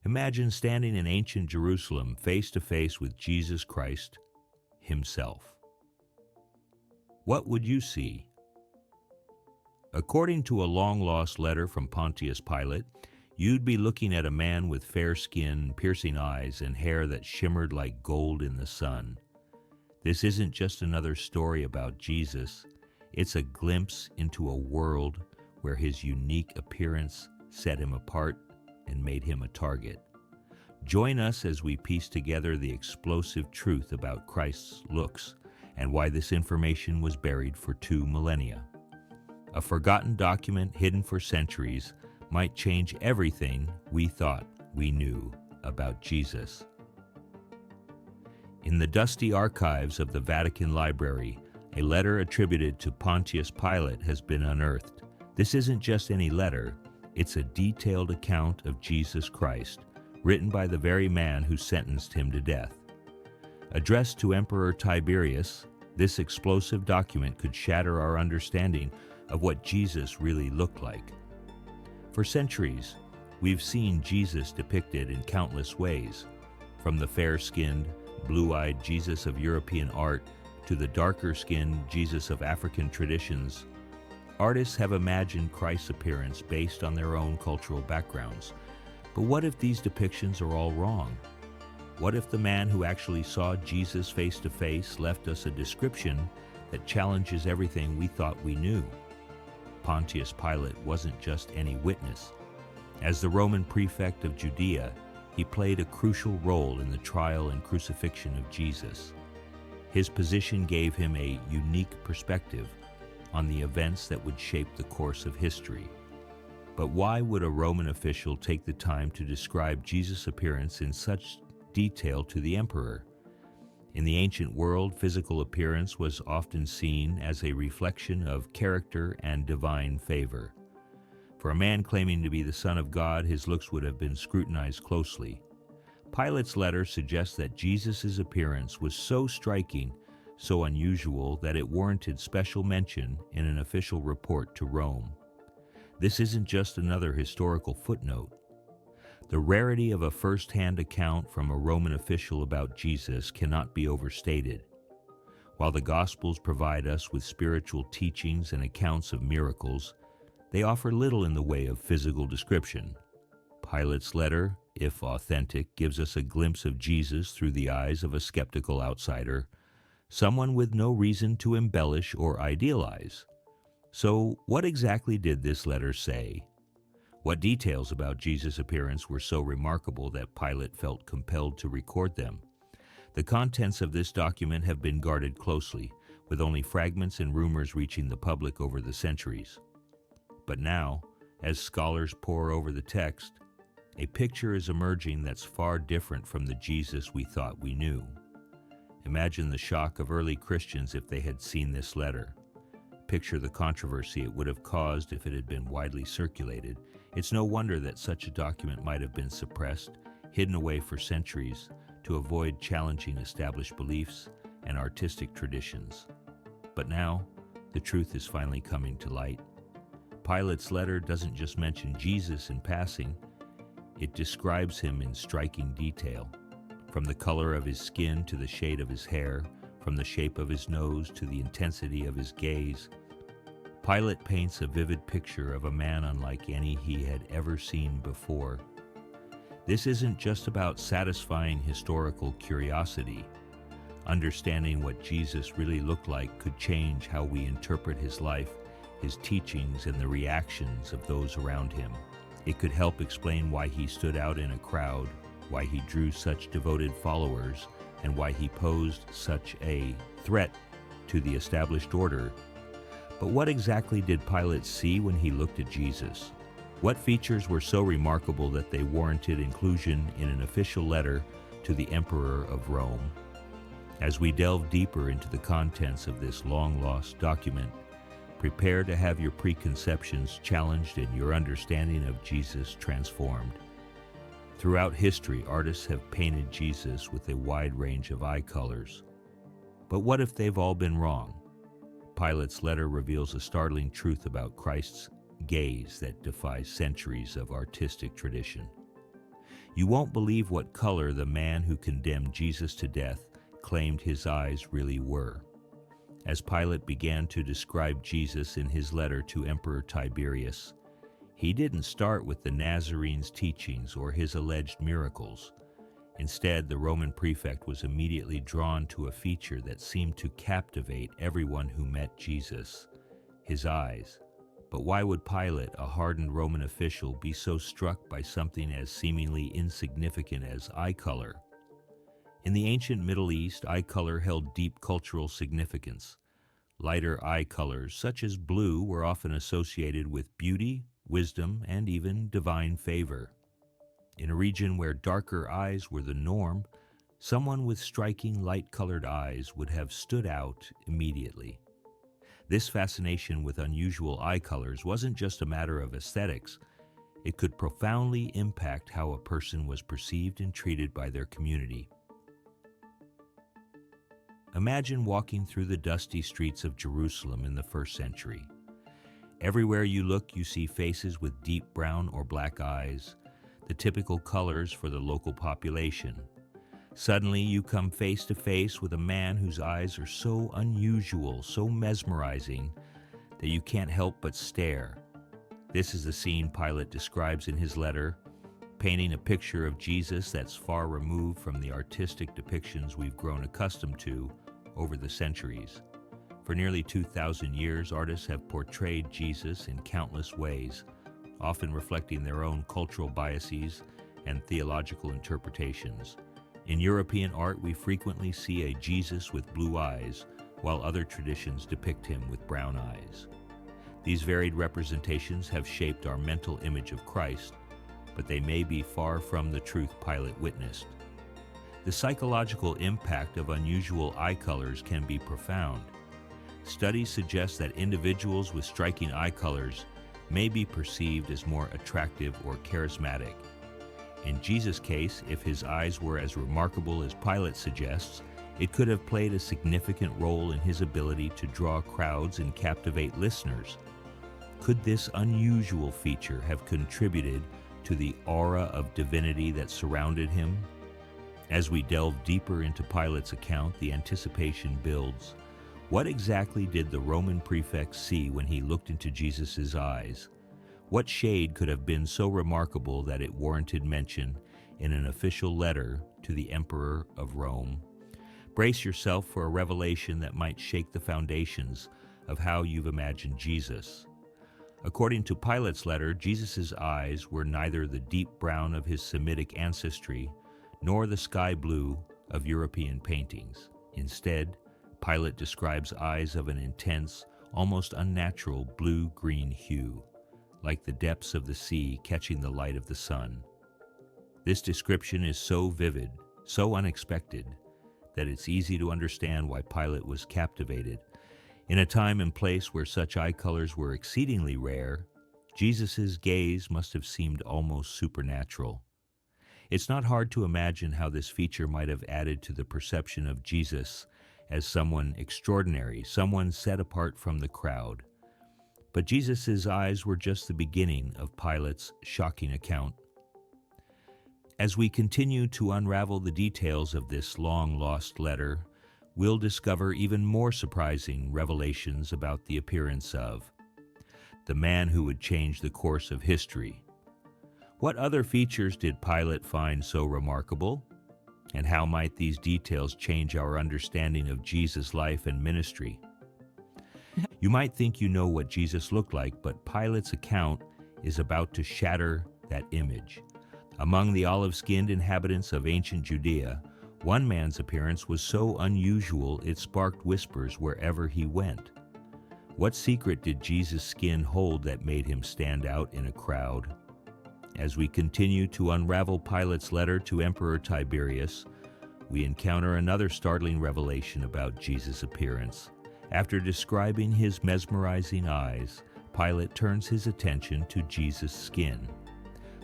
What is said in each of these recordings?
Imagine standing in ancient Jerusalem face to face with Jesus Christ himself. What would you see? According to a long-lost letter from Pontius Pilate, you'd be looking at a man with fair skin, piercing eyes, and hair that shimmered like gold in the sun. This isn't just another story about Jesus. It's a glimpse into a world where his unique appearance set him apart and made him a target. Join us as we piece together the explosive truth about Christ's looks and why this information was buried for 2 millennia. A forgotten document hidden for centuries might change everything we thought we knew about Jesus. In the dusty archives of the Vatican Library, a letter attributed to Pontius Pilate has been unearthed. This isn't just any letter, it's a detailed account of Jesus Christ, written by the very man who sentenced him to death. Addressed to Emperor Tiberius, this explosive document could shatter our understanding of what Jesus really looked like. For centuries, we've seen Jesus depicted in countless ways, from the fair-skinned, blue-eyed Jesus of European art to the darker-skinned Jesus of African traditions. Artists have imagined Christ's appearance based on their own cultural backgrounds. But what if these depictions are all wrong? What if the man who actually saw Jesus face to face left us a description that challenges everything we thought we knew? Pontius Pilate wasn't just any witness. As the Roman prefect of Judea, he played a crucial role in the trial and crucifixion of Jesus. His position gave him a unique perspective on the events that would shape the course of history. But why would a Roman official take the time to describe Jesus' appearance in such detail to the emperor? In the ancient world, physical appearance was often seen as a reflection of character and divine favor. For a man claiming to be the Son of God, his looks would have been scrutinized closely. Pilate's letter suggests that Jesus' appearance was so striking, so unusual, that it warranted special mention in an official report to Rome. This isn't just another historical footnote. The rarity of a first-hand account from a Roman official about Jesus cannot be overstated. While the Gospels provide us with spiritual teachings and accounts of miracles, they offer little in the way of physical description. Pilate's letter, if authentic, gives us a glimpse of Jesus through the eyes of a skeptical outsider, someone with no reason to embellish or idealize. So, what exactly did this letter say? What details about Jesus' appearance were so remarkable that Pilate felt compelled to record them? The contents of this document have been guarded closely, with only fragments and rumors reaching the public over the centuries. But now, as scholars pore over the text, a picture is emerging that's far different from the Jesus we thought we knew. Imagine the shock of early Christians if they had seen this letter. Picture the controversy it would have caused if it had been widely circulated. It's no wonder that such a document might have been suppressed, hidden away for centuries, to avoid challenging established beliefs and artistic traditions. But now, the truth is finally coming to light. Pilate's letter doesn't just mention Jesus in passing, it describes him in striking detail. From the color of his skin to the shade of his hair, from the shape of his nose to the intensity of his gaze, Pilate paints a vivid picture of a man unlike any he had ever seen before. This isn't just about satisfying historical curiosity. Understanding what Jesus really looked like could change how we interpret his life, his teachings, and the reactions of those around him. It could help explain why he stood out in a crowd, why he drew such devoted followers, and why he posed such a threat to the established order. But what exactly did Pilate see when he looked at Jesus? What features were so remarkable that they warranted inclusion in an official letter to the Emperor of Rome? As we delve deeper into the contents of this long-lost document, prepare to have your preconceptions challenged and your understanding of Jesus transformed. Throughout history, artists have painted Jesus with a wide range of eye colors. But what if they've all been wrong? Pilate's letter reveals a startling truth about Christ's gaze that defies centuries of artistic tradition. You won't believe what color the man who condemned Jesus to death claimed his eyes really were. As Pilate began to describe Jesus in his letter to Emperor Tiberius, he didn't start with the Nazarene's teachings or his alleged miracles. Instead, the Roman prefect was immediately drawn to a feature that seemed to captivate everyone who met Jesus: his eyes. But why would Pilate, a hardened Roman official, be so struck by something as seemingly insignificant as eye color? In the ancient Middle East, eye color held deep cultural significance. Lighter eye colors, such as blue, were often associated with beauty, wisdom, and even divine favor. In a region where darker eyes were the norm, someone with striking light-colored eyes would have stood out immediately. This fascination with unusual eye colors wasn't just a matter of aesthetics. It could profoundly impact how a person was perceived and treated by their community. Imagine walking through the dusty streets of Jerusalem in the first century. Everywhere you look, you see faces with deep brown or black eyes, the typical colors for the local population. Suddenly, you come face to face with a man whose eyes are so unusual, so mesmerizing, that you can't help but stare. This is the scene Pilate describes in his letter, painting a picture of Jesus that's far removed from the artistic depictions we've grown accustomed to over the centuries. For nearly 2,000 years, artists have portrayed Jesus in countless ways, often reflecting their own cultural biases and theological interpretations. In European art, we frequently see a Jesus with blue eyes, while other traditions depict him with brown eyes. These varied representations have shaped our mental image of Christ, but they may be far from the truth Pilate witnessed. The psychological impact of unusual eye colors can be profound. Studies suggest that individuals with striking eye colors may be perceived as more attractive or charismatic. In Jesus' case, if his eyes were as remarkable as Pilate suggests, it could have played a significant role in his ability to draw crowds and captivate listeners. Could this unusual feature have contributed to the aura of divinity that surrounded him? As we delve deeper into Pilate's account, the anticipation builds. What exactly did the Roman prefect see when he looked into Jesus' eyes? What shade could have been so remarkable that it warranted mention in an official letter to the Emperor of Rome? Brace yourself for a revelation that might shake the foundations of how you've imagined Jesus. According to Pilate's letter, Jesus' eyes were neither the deep brown of his Semitic ancestry nor the sky blue of European paintings. Instead, Pilate describes eyes of an intense, almost unnatural blue-green hue, like the depths of the sea catching the light of the sun. This description is so vivid, so unexpected, that it's easy to understand why Pilate was captivated. In a time and place where such eye colors were exceedingly rare, Jesus' gaze must have seemed almost supernatural. It's not hard to imagine how this feature might have added to the perception of Jesus as someone extraordinary, someone set apart from the crowd. But Jesus' eyes were just the beginning of Pilate's shocking account. As we continue to unravel the details of this long-lost letter, we'll discover even more surprising revelations about the appearance of the man who would change the course of history. What other features did Pilate find so remarkable? And how might these details change our understanding of Jesus' life and ministry? You might think you know what Jesus looked like, but Pilate's account is about to shatter that image. Among the olive-skinned inhabitants of ancient Judea, one man's appearance was so unusual it sparked whispers wherever he went. What secret did Jesus' skin hold that made him stand out in a crowd? As we continue to unravel Pilate's letter to Emperor Tiberius, we encounter another startling revelation about Jesus' appearance. After describing his mesmerizing eyes, Pilate turns his attention to Jesus' skin.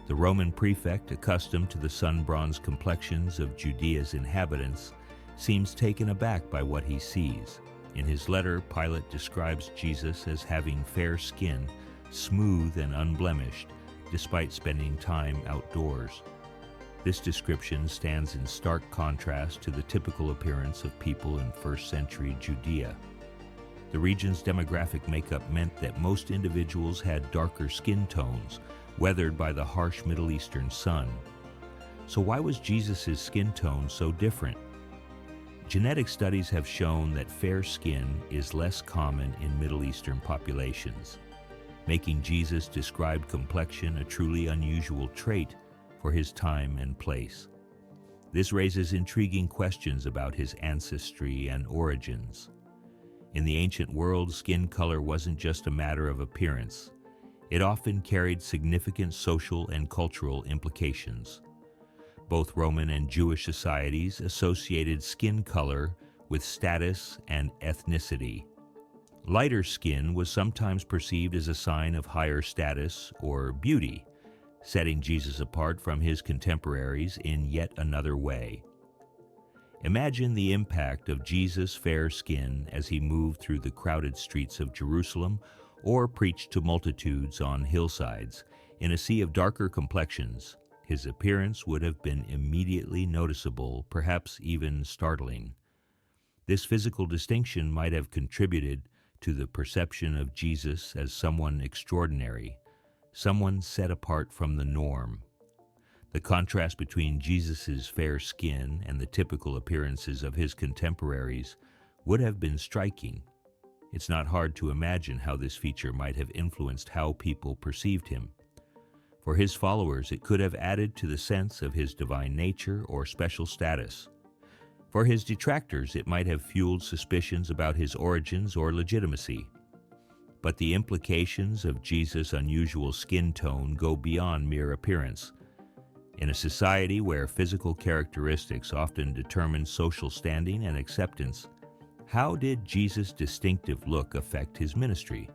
The Roman prefect, accustomed to the sun-bronzed complexions of Judea's inhabitants, seems taken aback by what he sees. In his letter, Pilate describes Jesus as having fair skin, smooth and unblemished, despite spending time outdoors. This description stands in stark contrast to the typical appearance of people in first-century Judea. The region's demographic makeup meant that most individuals had darker skin tones, weathered by the harsh Middle Eastern sun. So why was Jesus' skin tone so different? Genetic studies have shown that fair skin is less common in Middle Eastern populations, making Jesus' described complexion a truly unusual trait for his time and place. This raises intriguing questions about his ancestry and origins. In the ancient world, skin color wasn't just a matter of appearance. It often carried significant social and cultural implications. Both Roman and Jewish societies associated skin color with status and ethnicity. Lighter skin was sometimes perceived as a sign of higher status or beauty, setting Jesus apart from his contemporaries in yet another way. Imagine the impact of Jesus' fair skin as he moved through the crowded streets of Jerusalem or preached to multitudes on hillsides. In a sea of darker complexions, his appearance would have been immediately noticeable, perhaps even startling. This physical distinction might have contributed to the perception of Jesus as someone extraordinary, someone set apart from the norm. The contrast between Jesus' fair skin and the typical appearances of his contemporaries would have been striking. It's not hard to imagine how this feature might have influenced how people perceived him. For his followers, it could have added to the sense of his divine nature or special status. For his detractors, it might have fueled suspicions about his origins or legitimacy. But the implications of Jesus' unusual skin tone go beyond mere appearance. In a society where physical characteristics often determine social standing and acceptance, how did Jesus' distinctive look affect his ministry?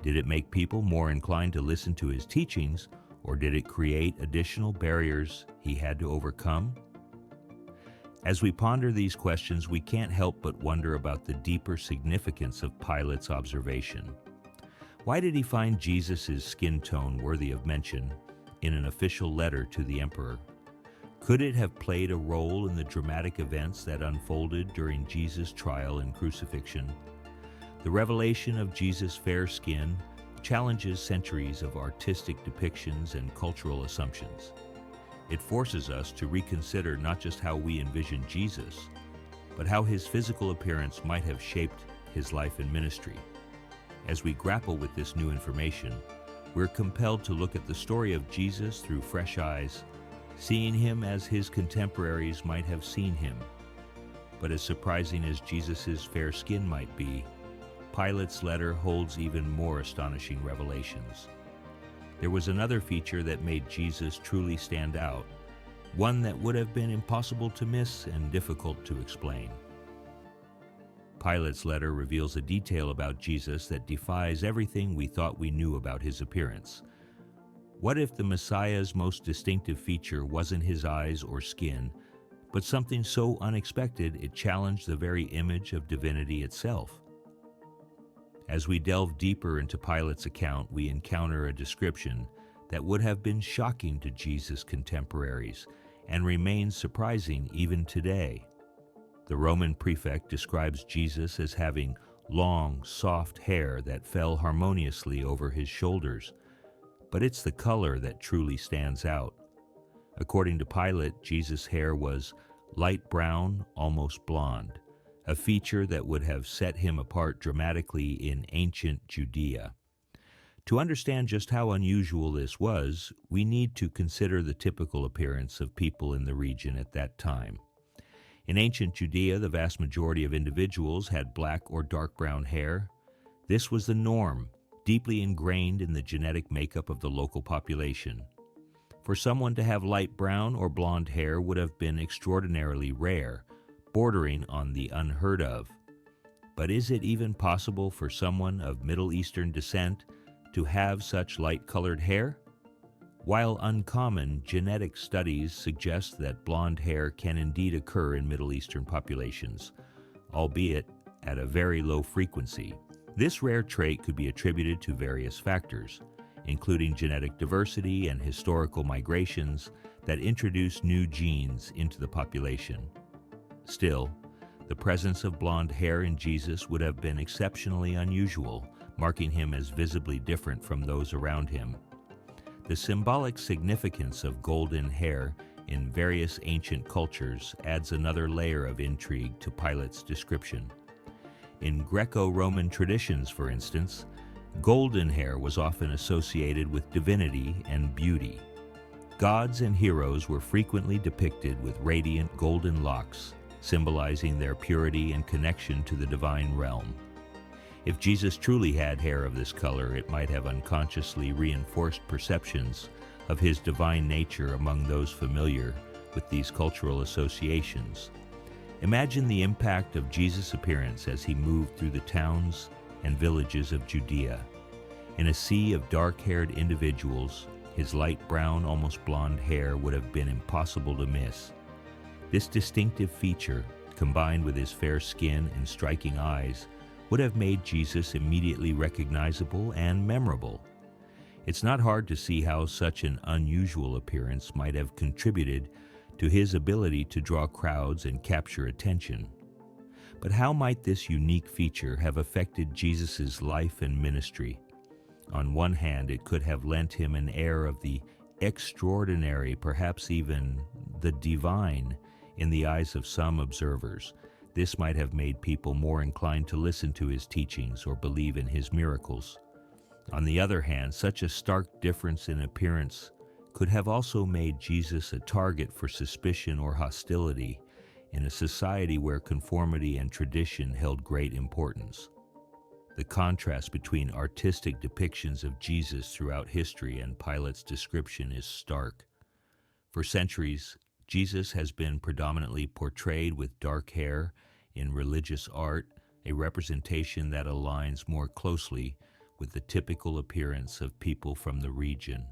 Did it make people more inclined to listen to his teachings, or did it create additional barriers he had to overcome? As we ponder these questions, we can't help but wonder about the deeper significance of Pilate's observation. Why did he find Jesus' skin tone worthy of mention in an official letter to the emperor? Could it have played a role in the dramatic events that unfolded during Jesus' trial and crucifixion? The revelation of Jesus' fair skin challenges centuries of artistic depictions and cultural assumptions. It forces us to reconsider not just how we envision Jesus, but how his physical appearance might have shaped his life and ministry. As we grapple with this new information, we're compelled to look at the story of Jesus through fresh eyes, seeing him as his contemporaries might have seen him. But as surprising as Jesus' fair skin might be, Pilate's letter holds even more astonishing revelations. There was another feature that made Jesus truly stand out, one that would have been impossible to miss and difficult to explain. Pilate's letter reveals a detail about Jesus that defies everything we thought we knew about his appearance. What if the Messiah's most distinctive feature wasn't his eyes or skin, but something so unexpected it challenged the very image of divinity itself? As we delve deeper into Pilate's account, we encounter a description that would have been shocking to Jesus' contemporaries and remains surprising even today. The Roman prefect describes Jesus as having long, soft hair that fell harmoniously over his shoulders, but it's the color that truly stands out. According to Pilate, Jesus' hair was light brown, almost blonde, a feature that would have set him apart dramatically in ancient Judea. To understand just how unusual this was, we need to consider the typical appearance of people in the region at that time. In ancient Judea, the vast majority of individuals had black or dark brown hair. This was the norm, deeply ingrained in the genetic makeup of the local population. For someone to have light brown or blonde hair would have been extraordinarily rare, bordering on the unheard of. But is it even possible for someone of Middle Eastern descent to have such light-colored hair? While uncommon, genetic studies suggest that blonde hair can indeed occur in Middle Eastern populations, albeit at a very low frequency. This rare trait could be attributed to various factors, including genetic diversity and historical migrations that introduced new genes into the population. Still, the presence of blonde hair in Jesus would have been exceptionally unusual, marking him as visibly different from those around him. The symbolic significance of golden hair in various ancient cultures adds another layer of intrigue to Pilate's description. In Greco-Roman traditions, for instance, golden hair was often associated with divinity and beauty. Gods and heroes were frequently depicted with radiant golden locks, symbolizing their purity and connection to the divine realm. If Jesus truly had hair of this color, it might have unconsciously reinforced perceptions of his divine nature among those familiar with these cultural associations. Imagine the impact of Jesus' appearance as he moved through the towns and villages of Judea. In a sea of dark-haired individuals, his light brown, almost blonde hair would have been impossible to miss. This distinctive feature, combined with his fair skin and striking eyes, would have made Jesus immediately recognizable and memorable. It's not hard to see how such an unusual appearance might have contributed to his ability to draw crowds and capture attention. But how might this unique feature have affected Jesus' life and ministry? On one hand, it could have lent him an air of the extraordinary, perhaps even the divine, in the eyes of some observers. This might have made people more inclined to listen to his teachings or believe in his miracles. On the other hand, such a stark difference in appearance could have also made Jesus a target for suspicion or hostility in a society where conformity and tradition held great importance. The contrast between artistic depictions of Jesus throughout history and Pilate's description is stark. For centuries, Jesus has been predominantly portrayed with dark hair in religious art, a representation that aligns more closely with the typical appearance of people from the region.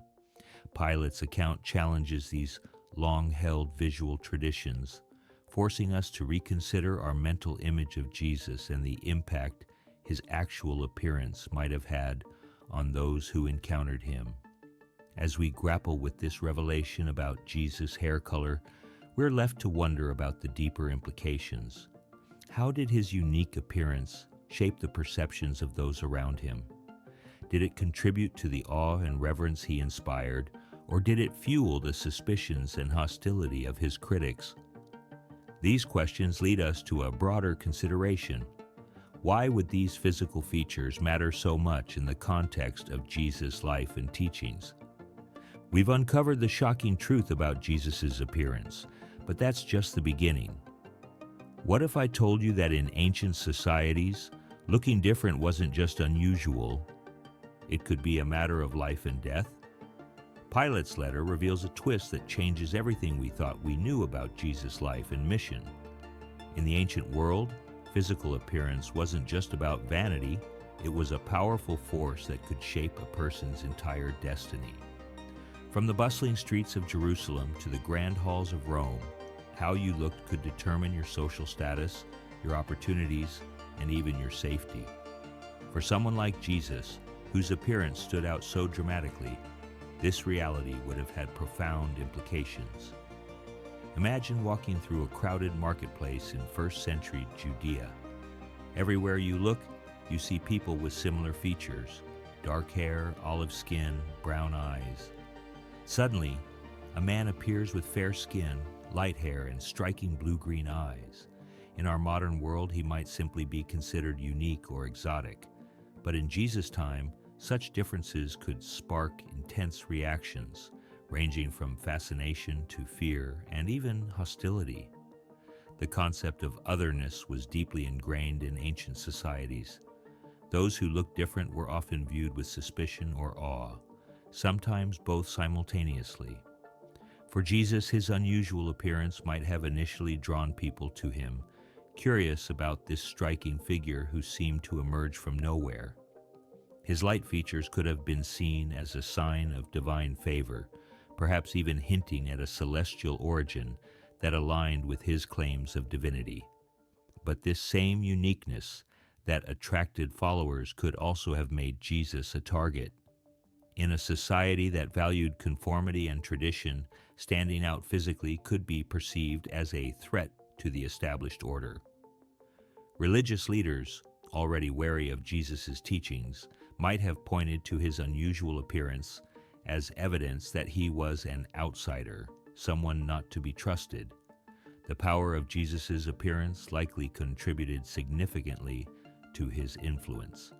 Pilate's account challenges these long-held visual traditions, forcing us to reconsider our mental image of Jesus and the impact his actual appearance might have had on those who encountered him. As we grapple with this revelation about Jesus' hair color, we're left to wonder about the deeper implications. How did his unique appearance shape the perceptions of those around him? Did it contribute to the awe and reverence he inspired, or did it fuel the suspicions and hostility of his critics? These questions lead us to a broader consideration. Why would these physical features matter so much in the context of Jesus' life and teachings? We've uncovered the shocking truth about Jesus' appearance, but that's just the beginning. What if I told you that in ancient societies, looking different wasn't just unusual, it could be a matter of life and death? Pilate's letter reveals a twist that changes everything we thought we knew about Jesus' life and mission. In the ancient world, physical appearance wasn't just about vanity, it was a powerful force that could shape a person's entire destiny. From the bustling streets of Jerusalem to the grand halls of Rome, how you looked could determine your social status, your opportunities, and even your safety. For someone like Jesus, whose appearance stood out so dramatically, this reality would have had profound implications. Imagine walking through a crowded marketplace in first-century Judea. Everywhere you look, you see people with similar features: dark hair, olive skin, brown eyes. Suddenly, a man appears with fair skin, light hair, and striking blue-green eyes. In our modern world, he might simply be considered unique or exotic. But in Jesus' time, such differences could spark intense reactions, ranging from fascination to fear and even hostility. The concept of otherness was deeply ingrained in ancient societies. Those who looked different were often viewed with suspicion or awe, sometimes both simultaneously. For Jesus, his unusual appearance might have initially drawn people to him, curious about this striking figure who seemed to emerge from nowhere. His light features could have been seen as a sign of divine favor, perhaps even hinting at a celestial origin that aligned with his claims of divinity. But this same uniqueness that attracted followers could also have made Jesus a target. In a society that valued conformity and tradition, Standing out physically could be perceived as a threat to the established order. Religious leaders, already wary of Jesus' teachings, might have pointed to his unusual appearance as evidence that he was an outsider, someone not to be trusted. The power of Jesus' appearance likely contributed significantly to his influence.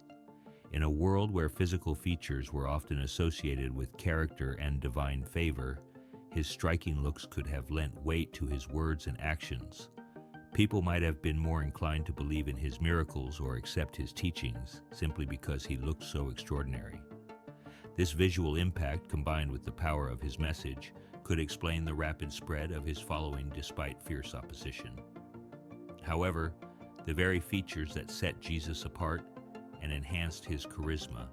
In a world where physical features were often associated with character and divine favor, his striking looks could have lent weight to his words and actions. People might have been more inclined to believe in his miracles or accept his teachings simply because he looked so extraordinary. This visual impact, combined with the power of his message, could explain the rapid spread of his following despite fierce opposition. However, the very features that set Jesus apart and enhanced his charisma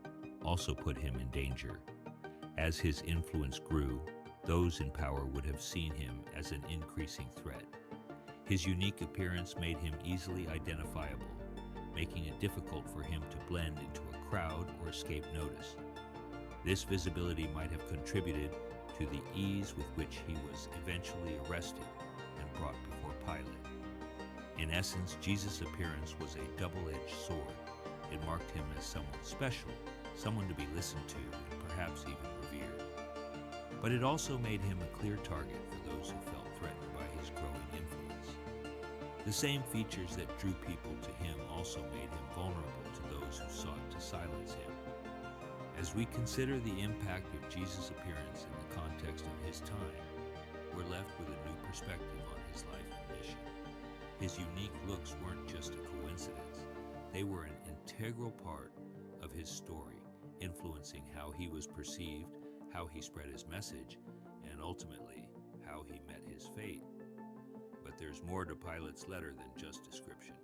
also put him in danger. As his influence grew, those in power would have seen him as an increasing threat. His unique appearance made him easily identifiable, making it difficult for him to blend into a crowd or escape notice. This visibility might have contributed to the ease with which he was eventually arrested and brought before Pilate. In essence, Jesus' appearance was a double-edged sword. It marked him as someone special, someone to be listened to, and perhaps even revered. But it also made him a clear target for those who felt threatened by his growing influence. The same features that drew people to him also made him vulnerable to those who sought to silence him. As we consider the impact of Jesus' appearance in the context of his time, we're left with a new perspective on his life and mission. His unique looks weren't just a coincidence. They were an integral part of his story, influencing how he was perceived, how he spread his message, and ultimately, how he met his fate. But there's more to Pilate's letter than just description.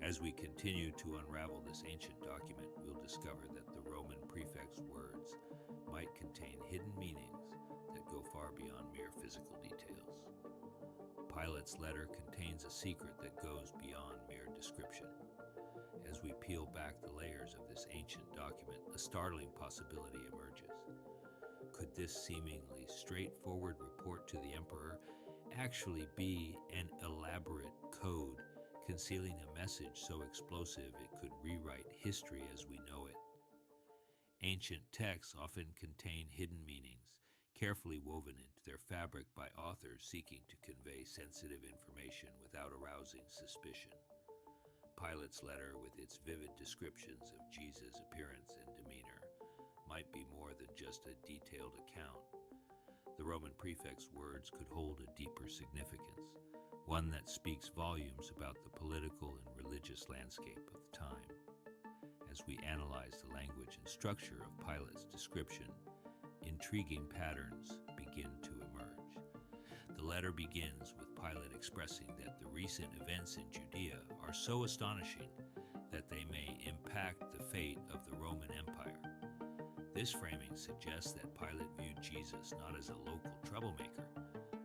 As we continue to unravel this ancient document, we'll discover that the Roman prefect's words might contain hidden meanings that go far beyond mere physical details. Pilate's letter contains a secret that goes beyond mere description. As we peel back the layers of this ancient document, a startling possibility emerges. Could this seemingly straightforward report to the emperor actually be an elaborate code concealing a message so explosive it could rewrite history as we know it? Ancient texts often contain hidden meanings, carefully woven into their fabric by authors seeking to convey sensitive information without arousing suspicion. Pilate's letter, with its vivid descriptions of Jesus' appearance and demeanor, might be more than just a detailed account. The Roman prefect's words could hold a deeper significance, one that speaks volumes about the political and religious landscape of the time. As we analyze the language and structure of Pilate's description, intriguing patterns begin to emerge. The letter begins with Pilate expressing that the recent events in Judea are so astonishing that they may impact the fate of the Roman Empire. This framing suggests that Pilate viewed Jesus not as a local troublemaker,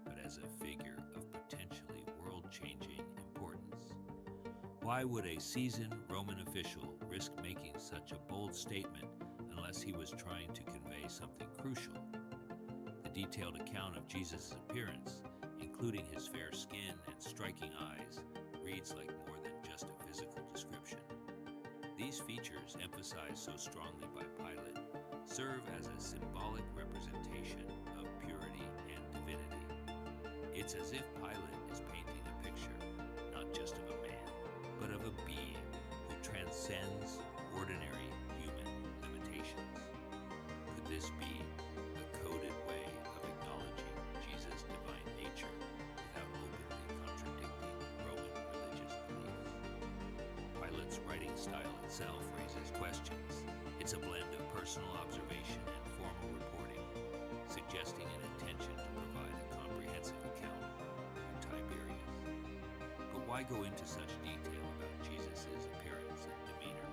but as a figure of potentially world-changing importance. Why would a seasoned Roman official risk making such a bold statement unless he was trying to convey something crucial? The detailed account of Jesus' appearance, including his fair skin and striking eyes, reads like more than just a physical description. These features, emphasized so strongly by Pilate, serve as a symbolic representation of purity and divinity. It's as if Pilate is painting a picture, not just of a man, but of a being who transcends ordinary human limitations. Could this be a coded way of acknowledging Jesus' divine nature without openly contradicting Roman religious beliefs? Pilate's writing style itself raises questions. It's a blend of personal observation and formal reporting, suggesting an intention to provide a comprehensive account of Tiberius. But why go into such detail about Jesus' appearance and demeanor?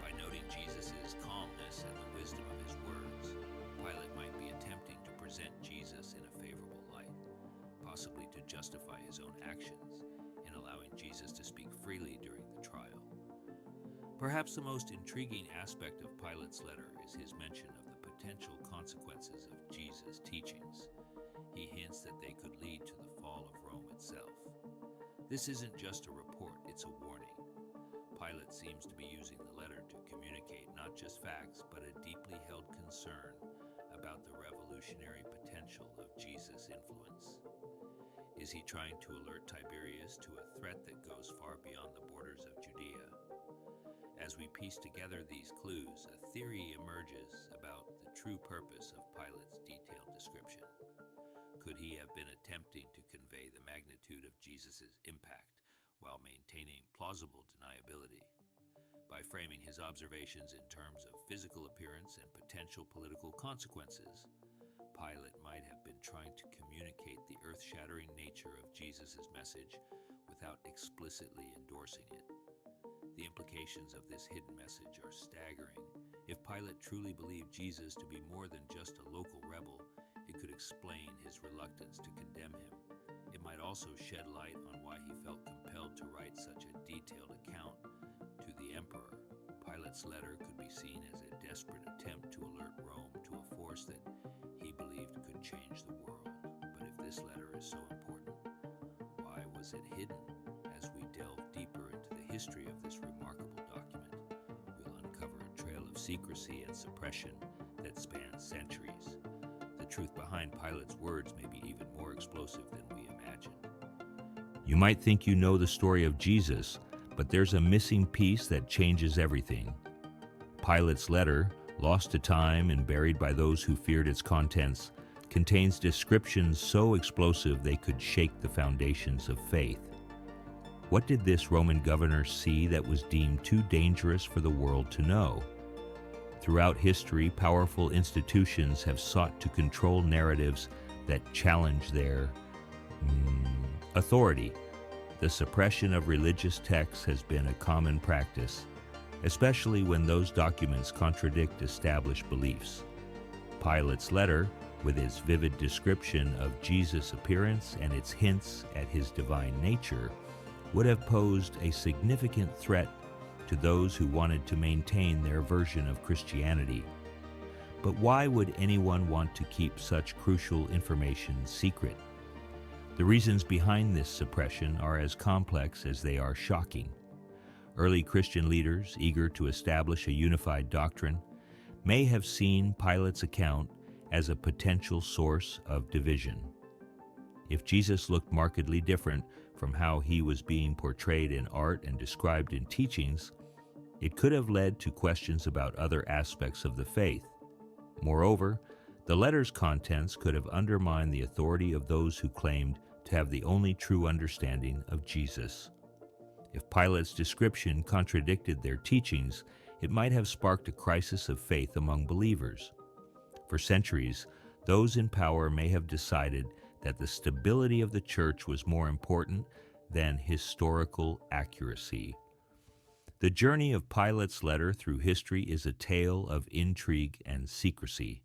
By noting Jesus' calmness and the wisdom of his words, Pilate might be attempting to present Jesus in a favorable light, possibly to justify his own actions in allowing Jesus to speak freely during the trial. Perhaps the most intriguing aspect of Pilate's letter is his mention of the potential consequences of Jesus' teachings. he hints that they could lead to the fall of Rome itself. This isn't just a report, it's a warning. Pilate seems to be using the letter to communicate not just facts, but a deeply held concern about the revolutionary potential of Jesus' influence. Is he trying to alert Tiberius to a threat that goes far beyond the borders of Judea? As we piece together these clues, a theory emerges about the true purpose of Pilate's detailed description. Could he have been attempting to convey the magnitude of Jesus' impact while maintaining plausible deniability? By framing his observations in terms of physical appearance and potential political consequences, Pilate might have been trying to communicate the earth-shattering nature of Jesus' message without explicitly endorsing it. The implications of this hidden message are staggering. If Pilate truly believed Jesus to be more than just a local rebel, it could explain his reluctance to condemn him. It might also shed light on why he felt compelled to write such a detailed account to the emperor. Pilate's letter could be seen as a desperate attempt to alert Rome to a force that he believed could change the world. But if this letter is so important, why was it hidden? As we delve deeper into the history of this remarkable document, we'll uncover a trail of secrecy and suppression that spans centuries. The truth behind Pilate's words may be even more explosive than we imagine. You might think you know the story of Jesus, but there's a missing piece that changes everything. Pilate's letter, lost to time and buried by those who feared its contents, contains descriptions so explosive they could shake the foundations of faith. What did this Roman governor see that was deemed too dangerous for the world to know? Throughout history, powerful institutions have sought to control narratives that challenge their authority. The suppression of religious texts has been a common practice, especially when those documents contradict established beliefs. Pilate's letter, with its vivid description of Jesus' appearance and its hints at his divine nature, would have posed a significant threat to those who wanted to maintain their version of Christianity. But why would anyone want to keep such crucial information secret? The reasons behind this suppression are as complex as they are shocking. Early Christian leaders, eager to establish a unified doctrine, may have seen Pilate's account as a potential source of division. If Jesus looked markedly different from how he was being portrayed in art and described in teachings, it could have led to questions about other aspects of the faith. Moreover, the letter's contents could have undermined the authority of those who claimed to have the only true understanding of Jesus. If Pilate's description contradicted their teachings, it might have sparked a crisis of faith among believers. For centuries, those in power may have decided that the stability of the church was more important than historical accuracy. The journey of Pilate's letter through history is a tale of intrigue and secrecy.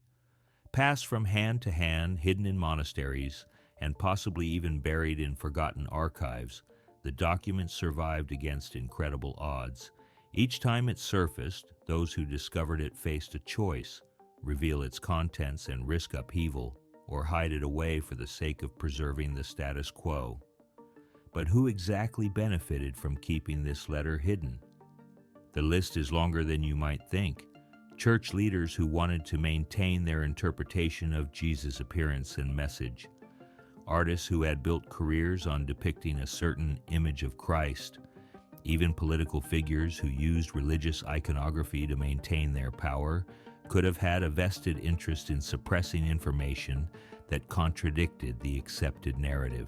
Passed from hand to hand, hidden in monasteries, and possibly even buried in forgotten archives, the document survived against incredible odds. Each time it surfaced, those who discovered it faced a choice: reveal its contents and risk upheaval, or hide it away for the sake of preserving the status quo. But who exactly benefited from keeping this letter hidden? The list is longer than you might think. Church leaders who wanted to maintain their interpretation of Jesus' appearance and message, artists who had built careers on depicting a certain image of Christ, even political figures who used religious iconography to maintain their power, could have had a vested interest in suppressing information that contradicted the accepted narrative.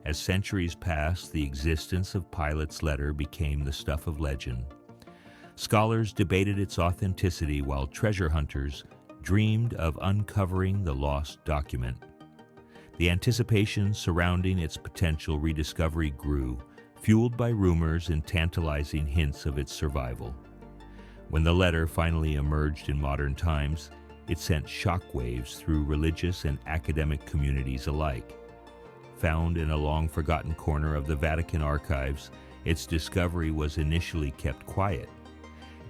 As centuries passed, the existence of Pilate's letter became the stuff of legend. Scholars debated its authenticity while treasure hunters dreamed of uncovering the lost document. The anticipation surrounding its potential rediscovery grew, fueled by rumors and tantalizing hints of its survival. When the letter finally emerged in modern times, it sent shockwaves through religious and academic communities alike. Found in a long-forgotten corner of the Vatican archives, its discovery was initially kept quiet.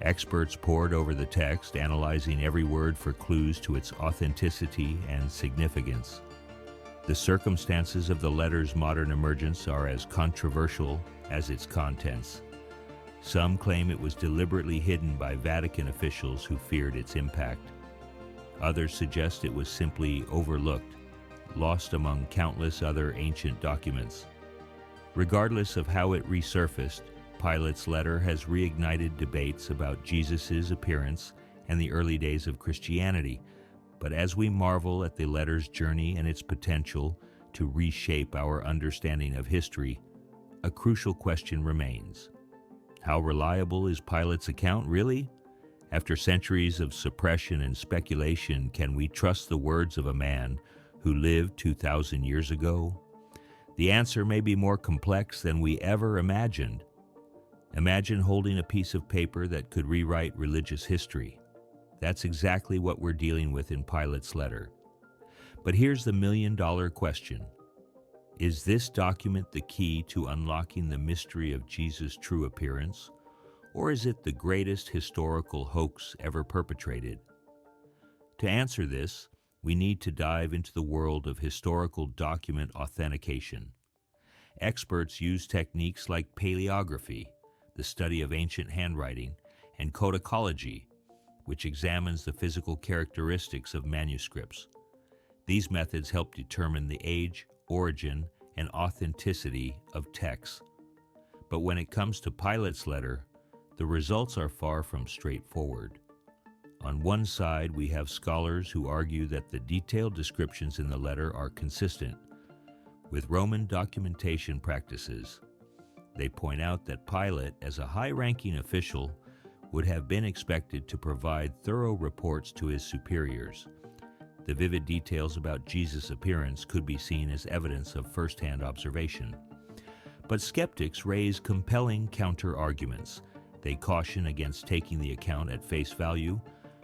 Experts pored over the text, analyzing every word for clues to its authenticity and significance. The circumstances of the letter's modern emergence are as controversial as its contents. Some claim it was deliberately hidden by Vatican officials who feared its impact. Others suggest it was simply overlooked, lost among countless other ancient documents. Regardless of how it resurfaced, Pilate's letter has reignited debates about Jesus' appearance and the early days of Christianity. But as we marvel at the letter's journey and its potential to reshape our understanding of history, a crucial question remains. How reliable is Pilate's account really? After centuries of suppression and speculation, can we trust the words of a man who lived 2,000 years ago? The answer may be more complex than we ever imagined. Imagine holding a piece of paper that could rewrite religious history. That's exactly what we're dealing with in Pilate's letter. But here's the million-dollar question. Is this document the key to unlocking the mystery of Jesus' true appearance, or is it the greatest historical hoax ever perpetrated? To answer this, we need to dive into the world of historical document authentication. Experts use techniques like paleography, the study of ancient handwriting, and codicology, which examines the physical characteristics of manuscripts. These methods help determine the age, origin, and authenticity of texts. But when it comes to Pilate's letter, the results are far from straightforward. On one side, we have scholars who argue that the detailed descriptions in the letter are consistent with Roman documentation practices. They point out that Pilate, as a high-ranking official, would have been expected to provide thorough reports to his superiors. The vivid details about Jesus' appearance could be seen as evidence of first-hand observation. But skeptics raise compelling counter-arguments. They caution against taking the account at face value,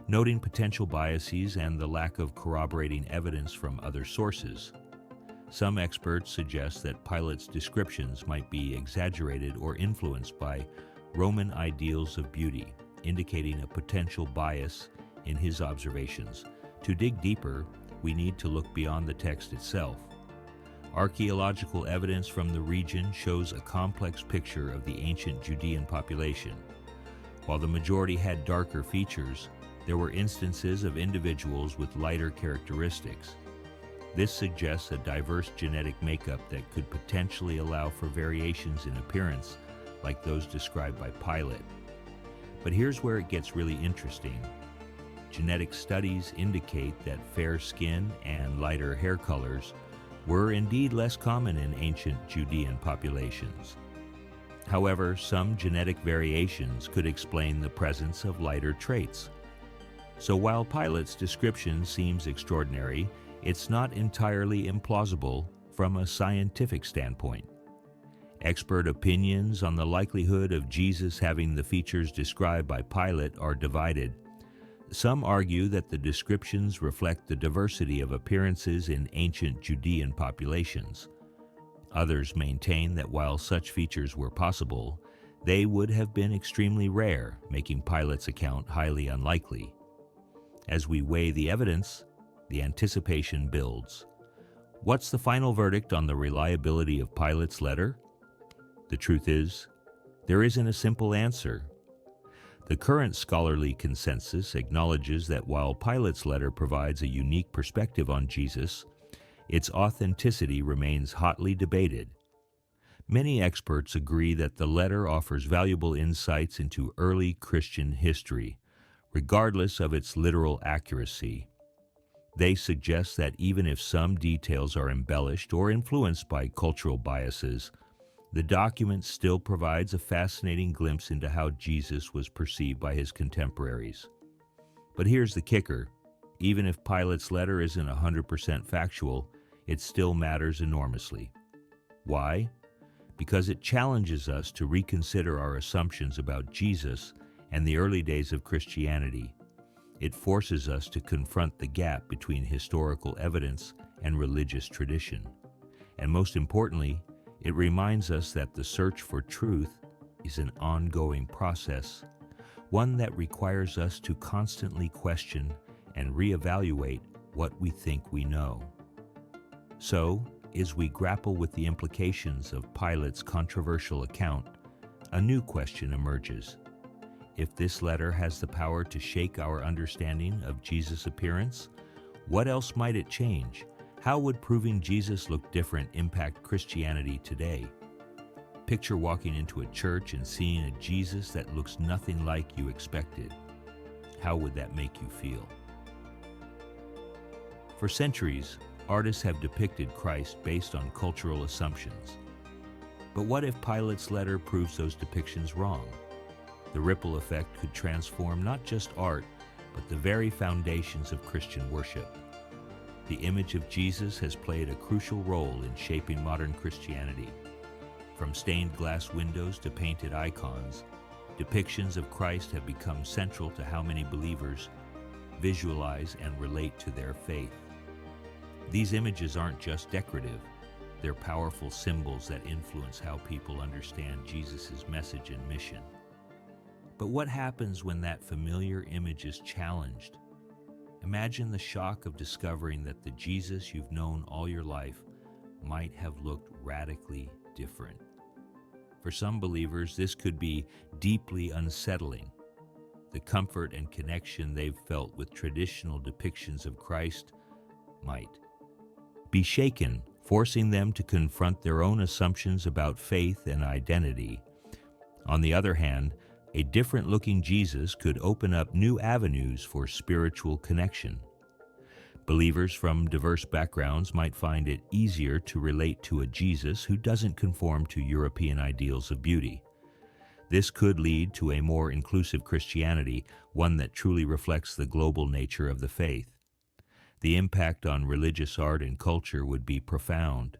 noting potential biases and the lack of corroborating evidence from other sources. Some experts suggest that Pilate's descriptions might be exaggerated or influenced by Roman ideals of beauty, indicating a potential bias in his observations. To dig deeper, we need to look beyond the text itself. Archaeological evidence from the region shows a complex picture of the ancient Judean population. While the majority had darker features, there were instances of individuals with lighter characteristics. This suggests a diverse genetic makeup that could potentially allow for variations in appearance, like those described by Pilate. But here's where it gets really interesting. Genetic studies indicate that fair skin and lighter hair colors were indeed less common in ancient Judean populations. However, some genetic variations could explain the presence of lighter traits. So while Pilate's description seems extraordinary, it's not entirely implausible from a scientific standpoint. Expert opinions on the likelihood of Jesus having the features described by Pilate are divided. Some argue that the descriptions reflect the diversity of appearances in ancient Judean populations. Others maintain that while such features were possible, they would have been extremely rare, making Pilate's account highly unlikely. As we weigh the evidence, the anticipation builds. What's the final verdict on the reliability of Pilate's letter? The truth is, there isn't a simple answer. The current scholarly consensus acknowledges that while Pilate's letter provides a unique perspective on Jesus, its authenticity remains hotly debated. Many experts agree that the letter offers valuable insights into early Christian history, regardless of its literal accuracy. They suggest that even if some details are embellished or influenced by cultural biases, the document still provides a fascinating glimpse into how Jesus was perceived by his contemporaries. But here's the kicker. Even if Pilate's letter isn't 100% factual, it still matters enormously. Why? Because it challenges us to reconsider our assumptions about Jesus and the early days of Christianity. It forces us to confront the gap between historical evidence and religious tradition. And most importantly, it reminds us that the search for truth is an ongoing process, one that requires us to constantly question and reevaluate what we think we know. So, as we grapple with the implications of Pilate's controversial account, a new question emerges. If this letter has the power to shake our understanding of Jesus' appearance, what else might it change? How would proving Jesus looked different impact Christianity today? Picture walking into a church and seeing a Jesus that looks nothing like you expected. How would that make you feel? For centuries, artists have depicted Christ based on cultural assumptions. But what if Pilate's letter proves those depictions wrong? The ripple effect could transform not just art, but the very foundations of Christian worship. The image of Jesus has played a crucial role in shaping modern Christianity. From stained glass windows to painted icons, depictions of Christ have become central to how many believers visualize and relate to their faith. These images aren't just decorative, they're powerful symbols that influence how people understand Jesus' message and mission. But what happens when that familiar image is challenged? Imagine the shock of discovering that the Jesus you've known all your life might have looked radically different. For some believers, this could be deeply unsettling. The comfort and connection they've felt with traditional depictions of Christ might be shaken, forcing them to confront their own assumptions about faith and identity. On the other hand, a different-looking Jesus could open up new avenues for spiritual connection. Believers from diverse backgrounds might find it easier to relate to a Jesus who doesn't conform to European ideals of beauty. This could lead to a more inclusive Christianity, one that truly reflects the global nature of the faith. The impact on religious art and culture would be profound.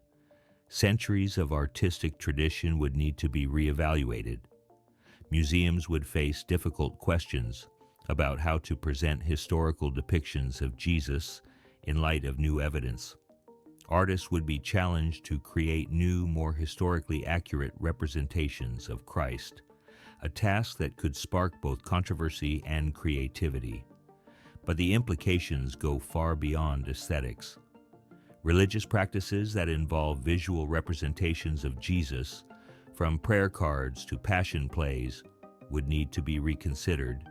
Centuries of artistic tradition would need to be reevaluated. Museums would face difficult questions about how to present historical depictions of Jesus in light of new evidence. Artists would be challenged to create new, more historically accurate representations of Christ, a task that could spark both controversy and creativity. But the implications go far beyond aesthetics. Religious practices that involve visual representations of Jesus, from prayer cards to passion plays, would need to be reconsidered.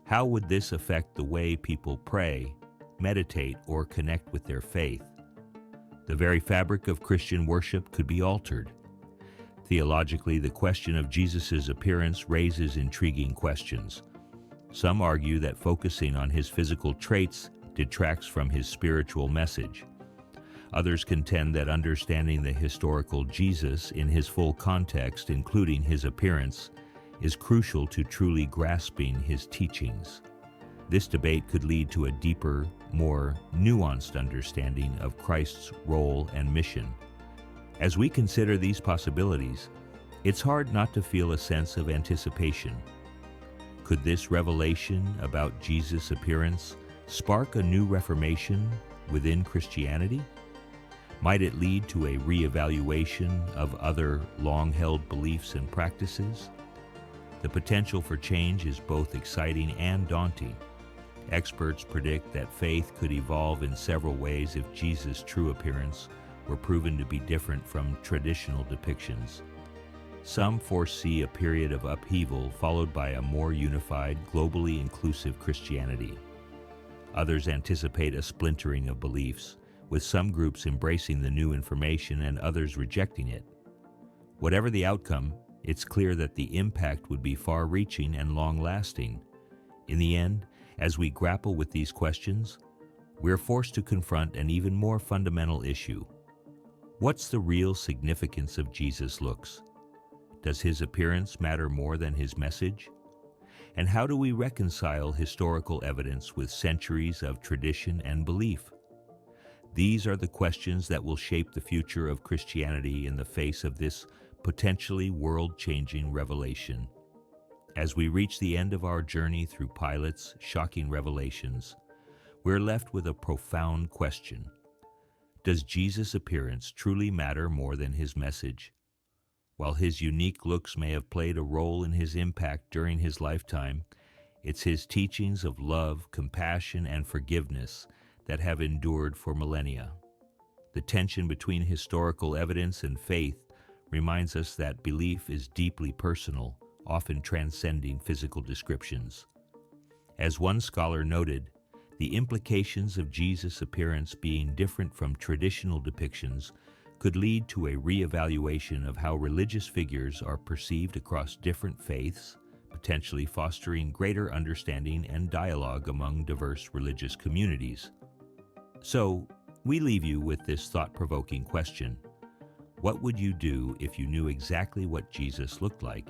How would this affect the way people pray, meditate, or connect with their faith? The very fabric of Christian worship could be altered. Theologically, the question of Jesus' appearance raises intriguing questions. Some argue that focusing on his physical traits detracts from his spiritual message. Others contend that understanding the historical Jesus in his full context, including his appearance, is crucial to truly grasping his teachings. This debate could lead to a deeper, more nuanced understanding of Christ's role and mission. As we consider these possibilities, it's hard not to feel a sense of anticipation. Could this revelation about Jesus' appearance spark a new reformation within Christianity? Might it lead to a reevaluation of other long-held beliefs and practices? The potential for change is both exciting and daunting. Experts predict that faith could evolve in several ways if Jesus' true appearance were proven to be different from traditional depictions. Some foresee a period of upheaval followed by a more unified, globally inclusive Christianity. Others anticipate a splintering of beliefs, with some groups embracing the new information and others rejecting it. Whatever the outcome, it's clear that the impact would be far-reaching and long-lasting. In the end, as we grapple with these questions, we're forced to confront an even more fundamental issue. What's the real significance of Jesus' looks? Does his appearance matter more than his message? And how do we reconcile historical evidence with centuries of tradition and belief? These are the questions that will shape the future of Christianity in the face of this potentially world-changing revelation. As we reach the end of our journey through Pilate's shocking revelations, we're left with a profound question. Does Jesus' appearance truly matter more than his message? While his unique looks may have played a role in his impact during his lifetime, it's his teachings of love, compassion, and forgiveness that have endured for millennia. The tension between historical evidence and faith reminds us that belief is deeply personal, often transcending physical descriptions. As one scholar noted, the implications of Jesus' appearance being different from traditional depictions could lead to a re-evaluation of how religious figures are perceived across different faiths, potentially fostering greater understanding and dialogue among diverse religious communities. So, we leave you with this thought-provoking question. What would you do if you knew exactly what Jesus looked like,